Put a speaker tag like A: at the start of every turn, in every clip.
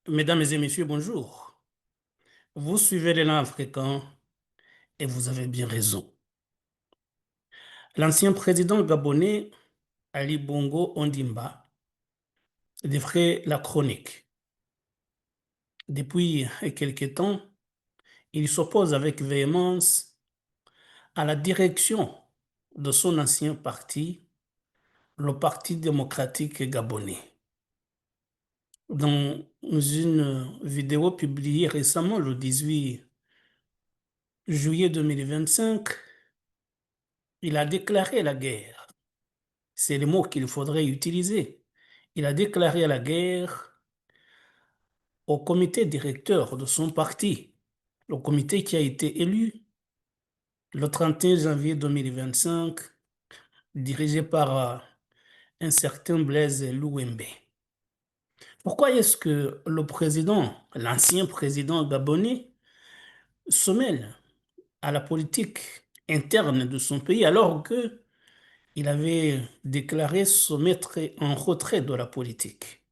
A: Mesdames et messieurs, bonjour. Vous suivez l'élan africain et vous avez bien raison. L'ancien président gabonais Ali Bongo Ondimba défrait la chronique. Depuis quelque temps, il s'oppose avec véhémence à la direction de son ancien parti, le Parti démocratique gabonais. Dans une vidéo publiée récemment, le 18 juillet 2025, il a déclaré la guerre. C'est le mot qu'il faudrait utiliser. Il a déclaré la guerre au comité directeur de son parti, le comité qui a été élu le 31 janvier 2025, dirigé par un certain Blaise Louembe. Pourquoi est-ce que le président, l'ancien président gabonais, se mêle à la politique interne de son pays alors que il avait déclaré se mettre en retrait de la politique?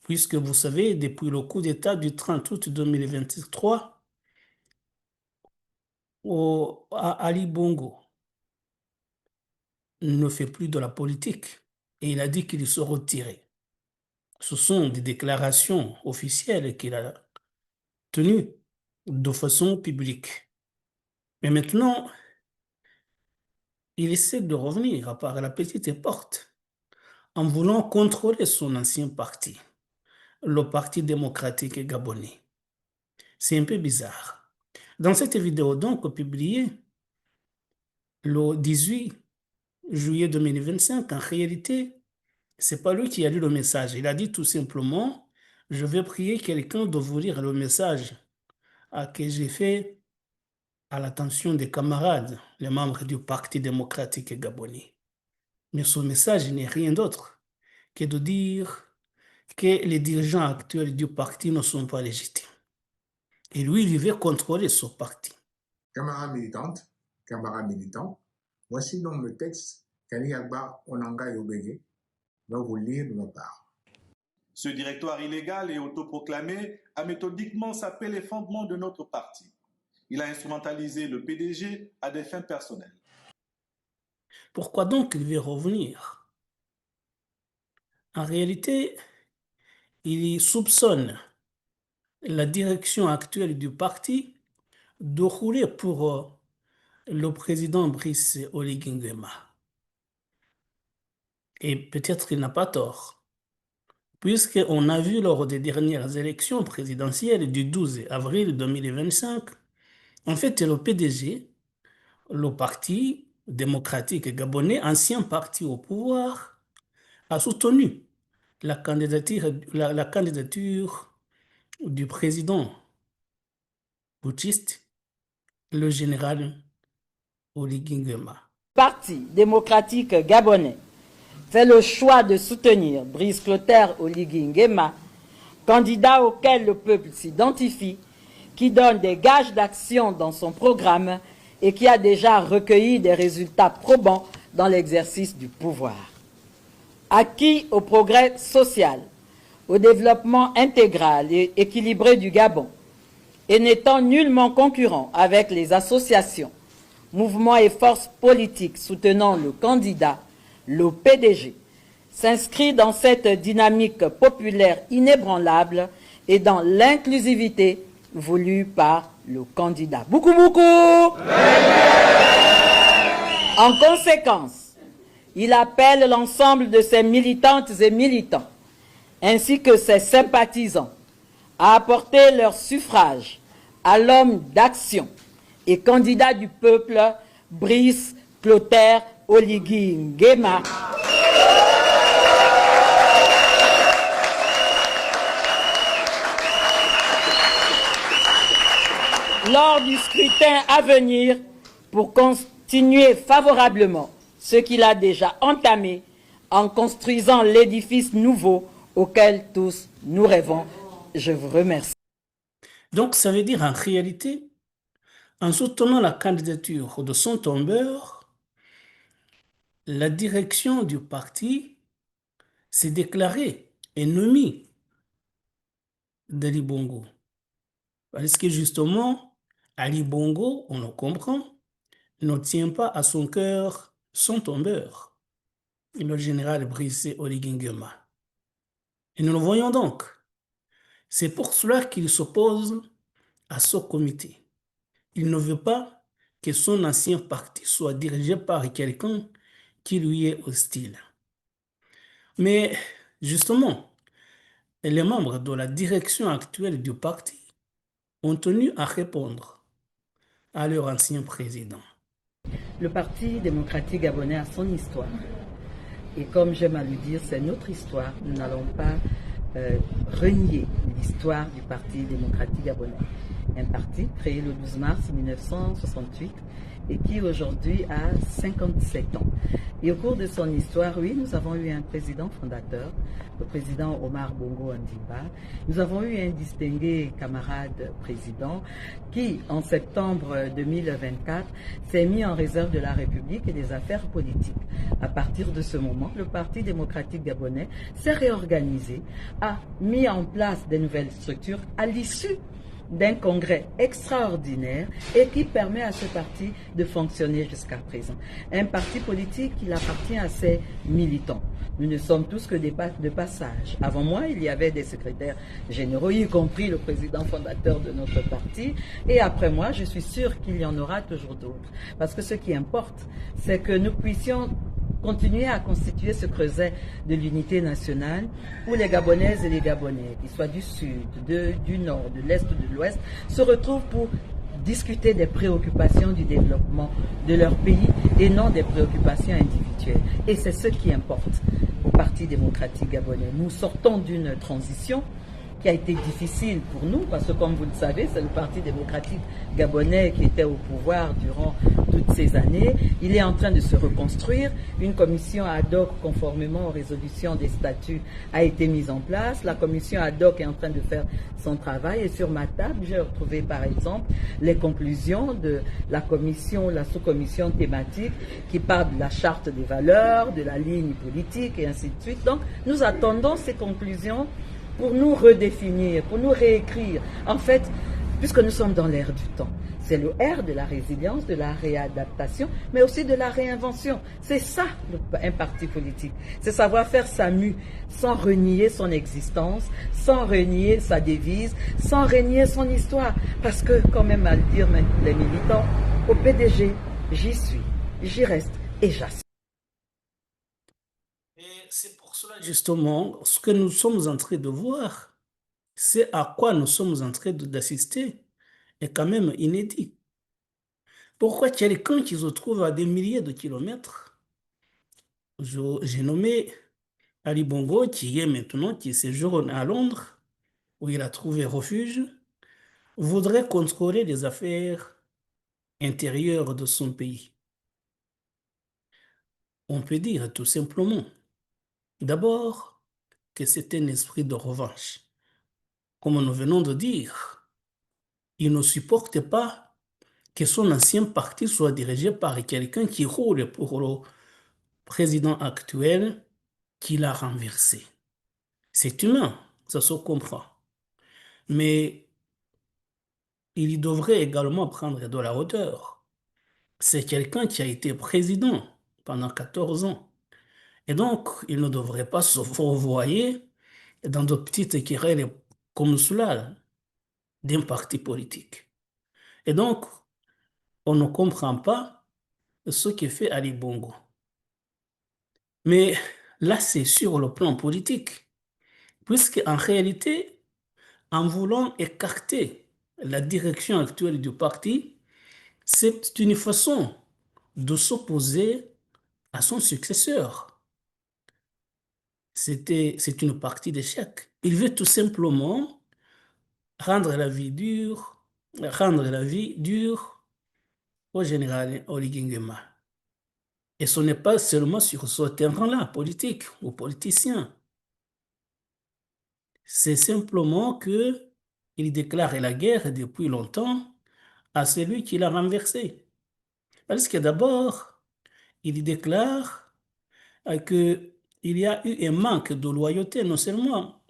A: Puisque vous savez, depuis le coup d'État du 30 août 2023, Ali Bongo ne fait plus de la politique et il a dit qu'il se retirait. Ce sont des déclarations officielles qu'il a tenues de façon publique. Mais maintenant, il essaie de revenir par la petite porte en voulant contrôler son ancien parti, le Parti démocratique gabonais. C'est un peu bizarre. Dans cette vidéo donc publiée le 18 juillet 2025, en réalité, c'est pas lui qui a lu le message. Il a dit tout simplement, je vais prier quelqu'un de vous lire le message que j'ai fait à l'attention des camarades, les membres du Parti démocratique gabonais. Mais ce message n'est rien d'autre que de dire que les dirigeants actuels du parti ne sont pas légitimes. Et lui, il veut contrôler ce parti.
B: Camarades militantes, camarades militants, voici donc le texte qu'Ali Agba Onanga Yobege va vous lire de ma part.
C: Ce directoire illégal et autoproclamé a méthodiquement sapé les fondements de notre parti. Il a instrumentalisé le PDG à des fins personnelles.
A: Pourquoi donc il veut revenir? En réalité, il soupçonne la direction actuelle du parti de rouler pour le président Brice Oligui Nguema. Et peut-être qu'il n'a pas tort, puisqu'on a vu lors des dernières élections présidentielles du 12 avril 2025, en fait, le PDG, le Parti démocratique gabonais, ancien parti au pouvoir, a soutenu la candidature du président putschiste, le général Oligui Nguema.
D: Parti démocratique gabonais fait le choix de soutenir Brice Clotaire Oligui Nguema, candidat auquel le peuple s'identifie, qui donne des gages d'action dans son programme et qui a déjà recueilli des résultats probants dans l'exercice du pouvoir. Acquis au progrès social, au développement intégral et équilibré du Gabon, et n'étant nullement concurrent avec les associations, mouvements et forces politiques soutenant le candidat, le PDG, s'inscrit dans cette dynamique populaire inébranlable et dans l'inclusivité voulue par le candidat. Beaucoup, beaucoup. En conséquence, il appelle l'ensemble de ses militantes et militants, ainsi que ses sympathisants, à apporter leur suffrage à l'homme d'action et candidat du peuple, Brice Clotaire Oligui Nguema, lors du scrutin à venir pour continuer favorablement ce qu'il a déjà entamé en construisant l'édifice nouveau auquel tous nous rêvons. Je vous remercie.
A: Donc, ça veut dire en réalité, en soutenant la candidature de son tombeur, la direction du parti s'est déclarée ennemie d'Ali Bongo. Parce que justement, Ali Bongo, on le comprend, ne tient pas à son cœur son tombeur, le général Brice Oligui Nguema. Et nous le voyons donc. C'est pour cela qu'il s'oppose à ce comité. Il ne veut pas que son ancien parti soit dirigé par quelqu'un qui lui est hostile. Mais justement, les membres de la direction actuelle du parti ont tenu à répondre à leur ancien président.
D: Le Parti démocratique gabonais a son histoire. Et comme j'aime à le dire, c'est notre histoire. Nous n'allons pas renier l'histoire du Parti démocratique gabonais. Un parti créé le 12 mars 1968 et qui aujourd'hui a 57 ans. Et au cours de son histoire, oui, nous avons eu un président fondateur, le président Omar Bongo Ondimba. Nous avons eu un distingué camarade président qui, en septembre 2024, s'est mis en réserve de la République et des affaires politiques. À partir de ce moment, le Parti démocratique gabonais s'est réorganisé, a mis en place des nouvelles structures à l'issue d'un congrès extraordinaire et qui permet à ce parti de fonctionner jusqu'à présent. Un parti politique qui appartient à ses militants. Nous ne sommes tous que de passage. Avant moi, il y avait des secrétaires généraux, y compris le président fondateur de notre parti. Et après moi, je suis sûr qu'il y en aura toujours d'autres. Parce que ce qui importe, c'est que nous puissions continuer à constituer ce creuset de l'unité nationale où les Gabonaises et les Gabonais, qu'ils soient du sud, du nord, de l'est ou de l'ouest, se retrouvent pour discuter des préoccupations du développement de leur pays et non des préoccupations individuelles. Et c'est ce qui importe au Parti démocratique gabonais. Nous sortons d'une transition qui a été difficile pour nous, parce que comme vous le savez, c'est le Parti démocratique gabonais qui était au pouvoir durant toutes ces années. Il est en train de se reconstruire. Une commission ad hoc, conformément aux résolutions des statuts, a été mise en place. La commission ad hoc est en train de faire son travail. Et sur ma table, j'ai retrouvé par exemple les conclusions de la commission, la sous-commission thématique, qui parle de la charte des valeurs, de la ligne politique et ainsi de suite. Donc, nous attendons ces conclusions pour nous redéfinir, pour nous réécrire. En fait, puisque nous sommes dans l'ère du temps, c'est le R de la résilience, de la réadaptation, mais aussi de la réinvention. C'est ça, un parti politique. C'est savoir faire sa mue sans renier son existence, sans renier sa devise, sans renier son histoire. Parce que, quand même à le dire les militants, au PDG, j'y suis, j'y reste et j'assure.
A: Et c'est pour cela, justement, ce que nous sommes en train de voir, c'est à quoi nous sommes en train d'assister, est quand même inédit. Pourquoi quelqu'un qui se trouve à des milliers de kilomètres, j'ai nommé Ali Bongo, qui est maintenant, qui séjourne à Londres, où il a trouvé refuge, voudrait contrôler les affaires intérieures de son pays. On peut dire tout simplement, d'abord, que c'est un esprit de revanche. Comme nous venons de dire, il ne supporte pas que son ancien parti soit dirigé par quelqu'un qui roule pour le président actuel qui l'a renversé. C'est humain, ça se comprend. Mais il devrait également prendre de la hauteur. C'est quelqu'un qui a été président pendant 14 ans. Et donc, il ne devrait pas se fourvoyer dans de petites querelles comme cela d'un parti politique. Et donc, on ne comprend pas ce que fait Ali Bongo. Mais là, c'est sur le plan politique, puisque en réalité, en voulant écarter la direction actuelle du parti, c'est une façon de s'opposer à son successeur. C'est une partie d'échec. Il veut tout simplement rendre la vie dure au général Oligui Nguema. Et ce n'est pas seulement sur ce terrain-là, politique ou politicien. C'est simplement que il déclare la guerre depuis longtemps à celui qui l'a renversé. Parce que d'abord, il déclare qu'il y a eu un manque de loyauté, non seulement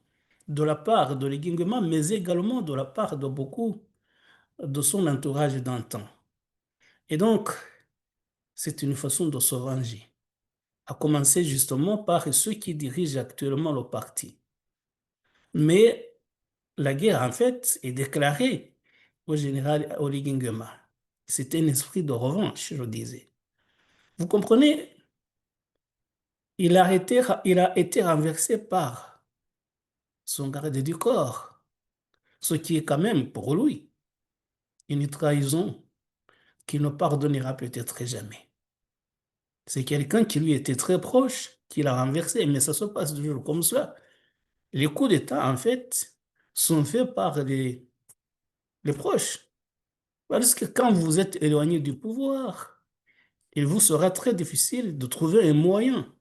A: de la part de Oligui Nguema, mais également de la part de beaucoup de son entourage d'antan. Et donc, c'est une façon de se venger, à commencer justement par ceux qui dirigent actuellement le parti. Mais la guerre, en fait, est déclarée au général Oligui Nguema. C'est un esprit de revanche, je disais. Vous comprenez, il a été renversé par son garde du corps, ce qui est quand même pour lui une trahison qu'il ne pardonnera peut-être jamais. C'est quelqu'un qui lui était très proche, qui l'a renversé, mais ça se passe toujours comme ça. Les coups d'État, en fait, sont faits par les proches. Parce que quand vous êtes éloigné du pouvoir, il vous sera très difficile de trouver un moyen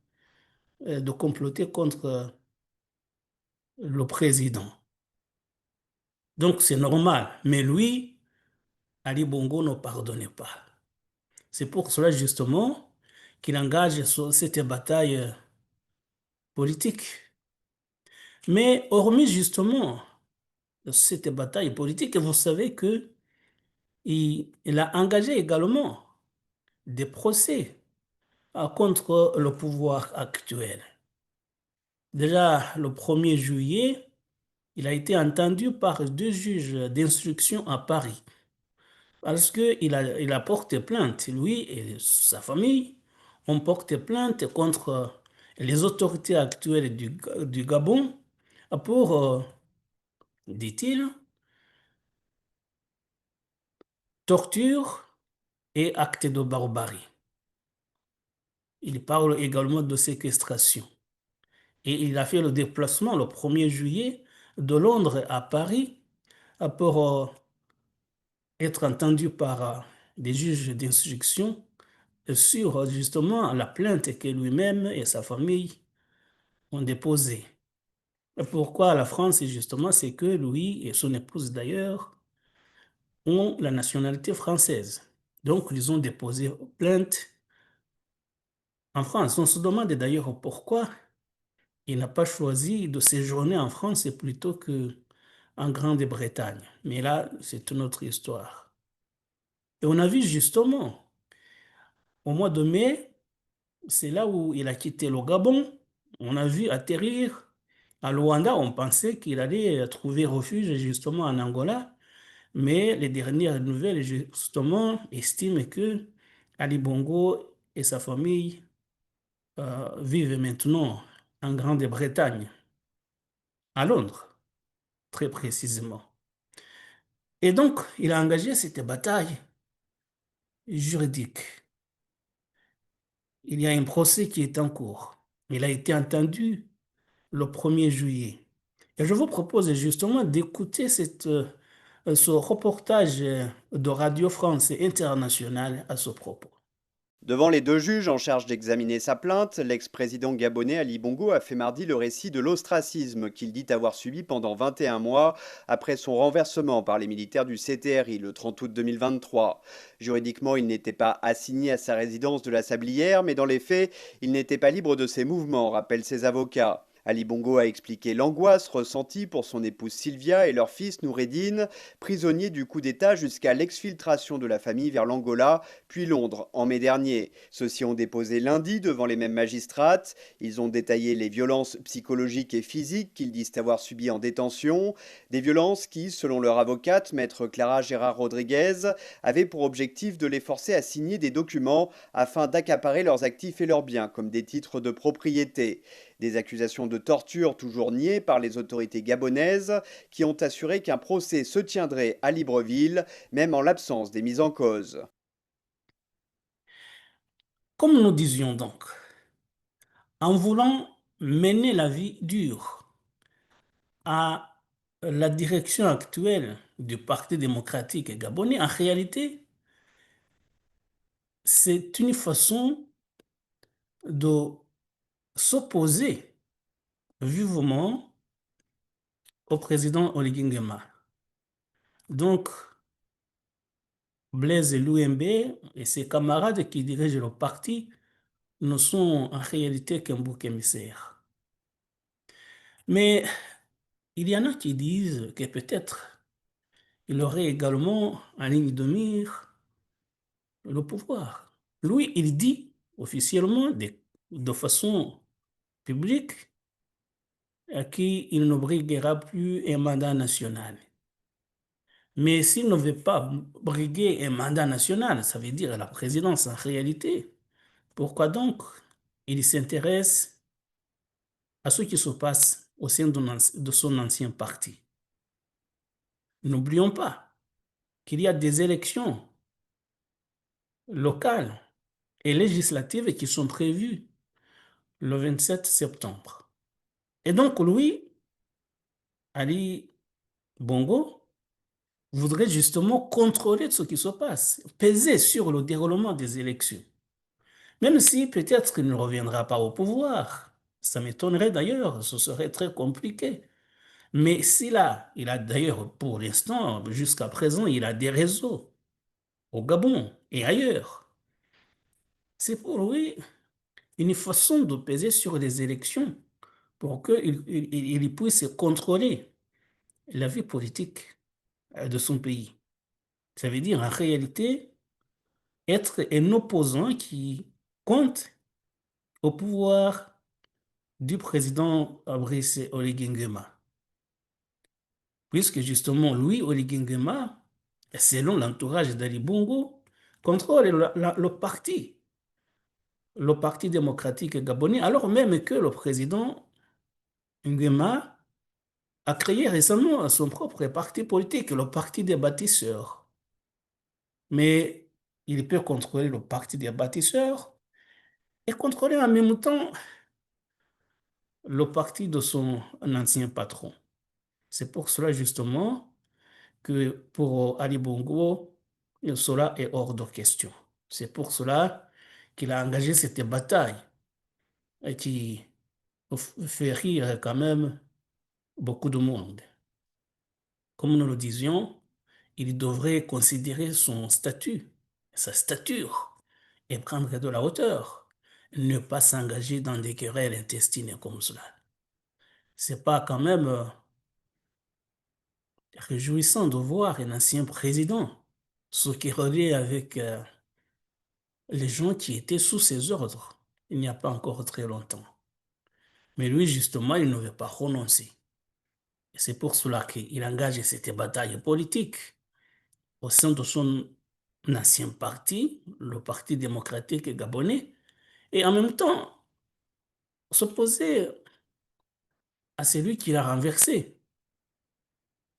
A: de comploter contre le président. Donc c'est normal. Mais lui, Ali Bongo ne pardonnait pas. C'est pour cela justement qu'il engage cette bataille politique. Mais hormis justement cette bataille politique, vous savez que il a engagé également des procès contre le pouvoir actuel. Déjà, le 1er juillet, il a été entendu par 2 juges d'instruction à Paris parce qu'il a porté plainte, lui et sa famille ont porté plainte contre les autorités actuelles du Gabon pour, dit-il, torture et actes de barbarie. Il parle également de séquestration. Et il a fait le déplacement le 1er juillet de Londres à Paris pour être entendu par des juges d'instruction sur justement la plainte que lui-même et sa famille ont déposée. Et pourquoi la France, justement, c'est que lui et son épouse d'ailleurs ont la nationalité française. Donc, ils ont déposé plainte en France. On se demande d'ailleurs pourquoi il n'a pas choisi de séjourner en France plutôt qu'en Grande-Bretagne. Mais là, c'est une autre histoire. Et on a vu justement, au mois de mai, c'est là où il a quitté le Gabon. On a vu atterrir à Luanda. On pensait qu'il allait trouver refuge justement en Angola. Mais les dernières nouvelles, justement, estiment que Ali Bongo et sa famille vivent maintenant en Grande-Bretagne, à Londres, très précisément. Et donc, il a engagé cette bataille juridique. Il y a un procès qui est en cours. Il a été entendu le 1er juillet. Et je vous propose justement d'écouter ce reportage de Radio France Internationale à ce propos.
E: Devant les 2 juges en charge d'examiner sa plainte, l'ex-président gabonais Ali Bongo a fait mardi le récit de l'ostracisme qu'il dit avoir subi pendant 21 mois après son renversement par les militaires du CTRI le 30 août 2023. Juridiquement, il n'était pas assigné à sa résidence de la Sablière, mais dans les faits, il n'était pas libre de ses mouvements, rappellent ses avocats. Ali Bongo a expliqué l'angoisse ressentie pour son épouse Sylvia et leur fils Noureddine, prisonniers du coup d'État jusqu'à l'exfiltration de la famille vers l'Angola, puis Londres en mai dernier. Ceux-ci ont déposé lundi devant les mêmes magistrates. Ils ont détaillé les violences psychologiques et physiques qu'ils disent avoir subies en détention. Des violences qui, selon leur avocate, maître Clara Gérard Rodriguez, avaient pour objectif de les forcer à signer des documents afin d'accaparer leurs actifs et leurs biens, comme des titres de propriété. Des accusations de torture toujours niées par les autorités gabonaises qui ont assuré qu'un procès se tiendrait à Libreville, même en l'absence des mises en cause.
A: Comme nous disions donc, en voulant mener la vie dure à la direction actuelle du Parti démocratique gabonais, en réalité, c'est une façon de s'opposer vivement au président Oligui Nguema. Donc, Blaise Louembe et ses camarades qui dirigent le parti ne sont en réalité qu'un bouc émissaire. Mais il y en a qui disent que peut-être il aurait également en ligne de mire le pouvoir. Lui, il dit officiellement, de façon publique, qu'il ne briguera plus un mandat national. Mais s'il ne veut pas briguer un mandat national, ça veut dire la présidence en réalité, pourquoi donc il s'intéresse à ce qui se passe au sein de son ancien parti? N'oublions pas qu'il y a des élections locales et législatives qui sont prévues le 27 septembre. Et donc, lui, Ali Bongo, voudrait justement contrôler ce qui se passe, peser sur le déroulement des élections. Même si peut-être qu'il ne reviendra pas au pouvoir. Ça m'étonnerait d'ailleurs, ce serait très compliqué. Mais il a d'ailleurs pour l'instant, jusqu'à présent, il a des réseaux au Gabon et ailleurs. C'est pour lui une façon de peser sur les élections pour qu'il puisse contrôler la vie politique de son pays. Ça veut dire en réalité être un opposant qui compte au pouvoir du président Brice Oligui Nguema. Puisque justement, lui, Oligui Nguema, selon l'entourage d'Ali Bongo, contrôle le parti démocratique gabonais, alors même que le président Nguema a créé récemment son propre parti politique, le Parti des bâtisseurs. Mais il peut contrôler le Parti des bâtisseurs et contrôler en même temps le parti de son ancien patron. C'est pour cela justement que pour Ali Bongo, cela est hors de question. C'est pour cela qu'il a engagé cette bataille et qui fait rire quand même beaucoup de monde. Comme nous le disions, il devrait considérer son statut, sa stature, et prendre de la hauteur, ne pas s'engager dans des querelles intestines comme cela. C'est pas quand même réjouissant de voir un ancien président se quereller avec les gens qui étaient sous ses ordres il n'y a pas encore très longtemps. Mais lui, justement, il ne veut pas renoncer. Et c'est pour cela qu'il engage cette bataille politique au sein de son ancien parti, le Parti démocratique gabonais, et en même temps s'opposer à celui qui l'a renversé.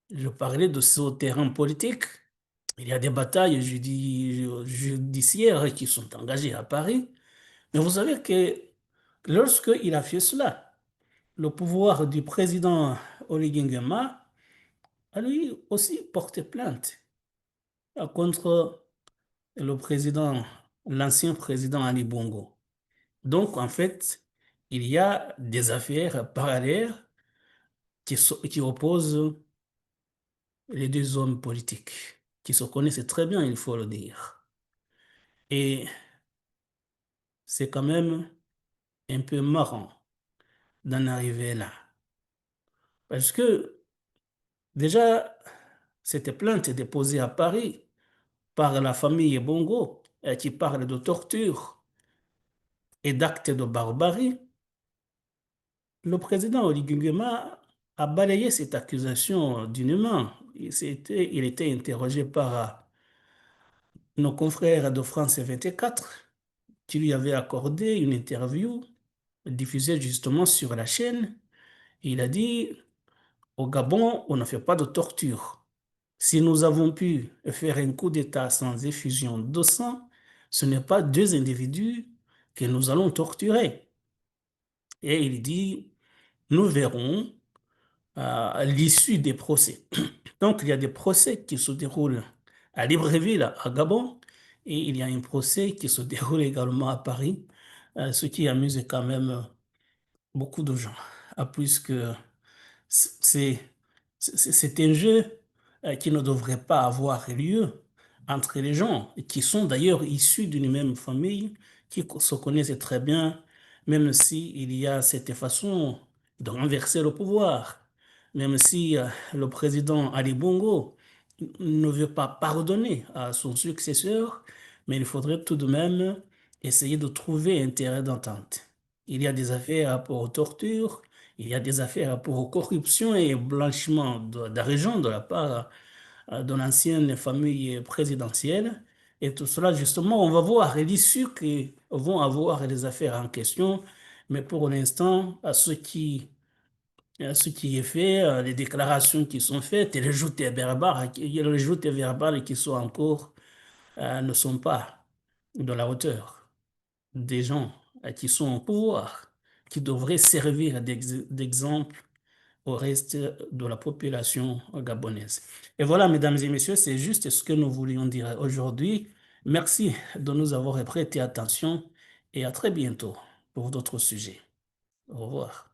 A: Je parlais de ce terrain politique. Il y a des batailles judiciaires qui sont engagées à Paris. Mais vous savez que lorsqu'il a fait cela, le pouvoir du président Oligui Nguema a lui aussi porté plainte contre le président, l'ancien président Ali Bongo. Donc, en fait, il y a des affaires parallèles qui opposent les deux hommes politiques, qui se connaissent très bien, il faut le dire. Et c'est quand même un peu marrant d'en arriver là. Parce que déjà, cette plainte est déposée à Paris par la famille Bongo, qui parle de torture et d'actes de barbarie. Le président Oligui Nguema a balayé cette accusation d'une main. Il était interrogé par nos confrères de France 24 qui lui avaient accordé une interview diffusée justement sur la chaîne. Il a dit, au Gabon, on ne fait pas de torture. Si nous avons pu faire un coup d'État sans effusion de sang, ce n'est pas deux individus que nous allons torturer. Et il dit, nous verrons à l'issue des procès. Donc, il y a des procès qui se déroulent à Libreville, à Gabon, et il y a un procès qui se déroule également à Paris, ce qui amuse quand même beaucoup de gens, puisque c'est c'est un jeu qui ne devrait pas avoir lieu entre les gens, qui sont d'ailleurs issus d'une même famille, qui se connaissent très bien, même s'il y a cette façon de renverser le pouvoir. même si le président Ali Bongo ne veut pas pardonner à son successeur, mais il faudrait tout de même essayer de trouver un terrain d'entente. Il y a des affaires pour torture, il y a des affaires pour corruption et blanchiment d'argent de la part de l'ancienne famille présidentielle. Et tout cela, justement, on va voir l'issue que vont avoir les affaires en question. Mais pour l'instant, ce qui est fait, les déclarations qui sont faites et les joutes verbales qui sont en cours ne sont pas de la hauteur des gens qui sont au pouvoir, qui devraient servir d'exemple au reste de la population gabonaise. Et voilà, mesdames et messieurs, c'est juste ce que nous voulions dire aujourd'hui. Merci de nous avoir prêté attention et à très bientôt pour d'autres sujets. Au revoir.